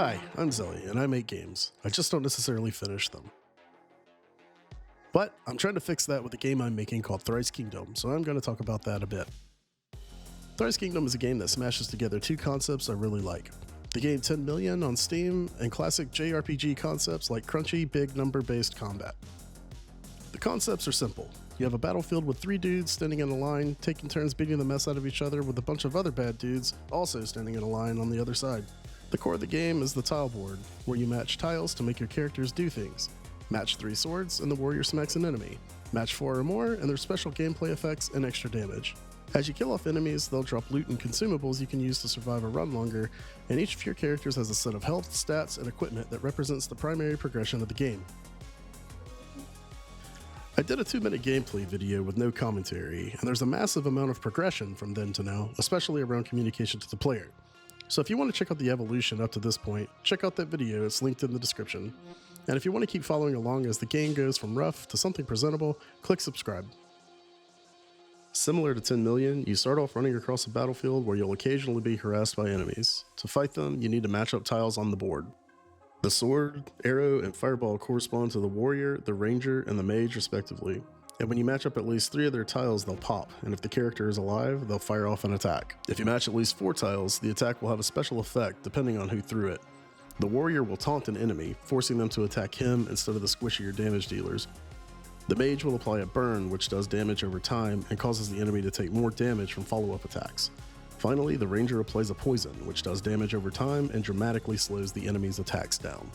Hi, I'm Zelly, and I make games. I just don't necessarily finish them. But I'm trying to fix that with a game I'm making called Thrice Kingdom, so I'm going to talk about that a bit. Thrice Kingdom is a game that smashes together two concepts I really like. The game 10 million on Steam, and classic JRPG concepts like crunchy, big number-based combat. The concepts are simple. You have a battlefield with three dudes standing in a line, taking turns beating the mess out of each other with a bunch of other bad dudes also standing in a line on the other side. The core of the game is the tile board, where you match tiles to make your characters do things. Match 3 swords and the warrior smacks an enemy. Match 4 or more and there's special gameplay effects and extra damage. As you kill off enemies, they'll drop loot and consumables you can use to survive a run longer, and each of your characters has a set of health, stats, and equipment that represents the primary progression of the game. I did a 2-minute gameplay video with no commentary, and there's a massive amount of progression from then to now, especially around communication to the player. So if you want to check out the evolution up to this point, check out that video, it's linked in the description. And if you want to keep following along as the game goes from rough to something presentable, click subscribe. Similar to 10 million, you start off running across a battlefield where you'll occasionally be harassed by enemies. To fight them, you need to match up tiles on the board. The sword, arrow, and fireball correspond to the warrior, the ranger, and the mage respectively. And when you match up at least 3 of their tiles, they'll pop, and if the character is alive, they'll fire off an attack. If you match at least 4 tiles, the attack will have a special effect depending on who threw it. The warrior will taunt an enemy, forcing them to attack him instead of the squishier damage dealers. The mage will apply a burn, which does damage over time and causes the enemy to take more damage from follow-up attacks. Finally, the ranger applies a poison, which does damage over time and dramatically slows the enemy's attacks down.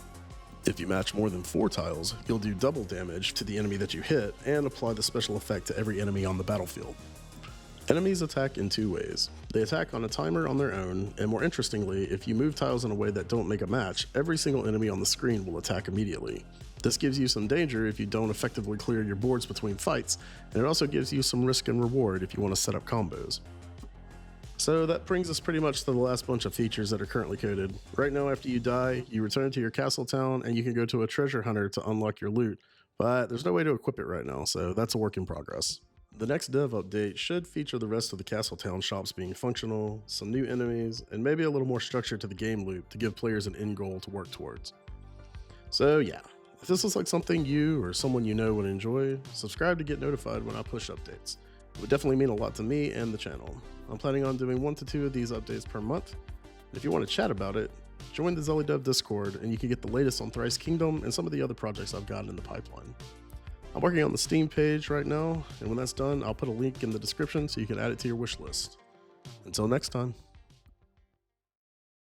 If you match more than 4 tiles, you'll do double damage to the enemy that you hit and apply the special effect to every enemy on the battlefield. Enemies attack in 2 ways. They attack on a timer on their own, and more interestingly, if you move tiles in a way that don't make a match, every single enemy on the screen will attack immediately. This gives you some danger if you don't effectively clear your boards between fights, and it also gives you some risk and reward if you want to set up combos. So that brings us pretty much to the last bunch of features that are currently coded. Right now, after you die, you return to your castle town and you can go to a treasure hunter to unlock your loot, but there's no way to equip it right now, so that's a work in progress. The next dev update should feature the rest of the castle town shops being functional, some new enemies, and maybe a little more structure to the game loop to give players an end goal to work towards. So yeah, if this looks like something you or someone you know would enjoy, subscribe to get notified when I push updates. It would definitely mean a lot to me and the channel. I'm planning on doing 1 to 2 of these updates per month. If you want to chat about it, join the ZellyDev Discord and you can get the latest on Thrice Kingdom and some of the other projects I've got in the pipeline. I'm working on the Steam page right now, and when that's done, I'll put a link in the description so you can add it to your wish list. Until next time.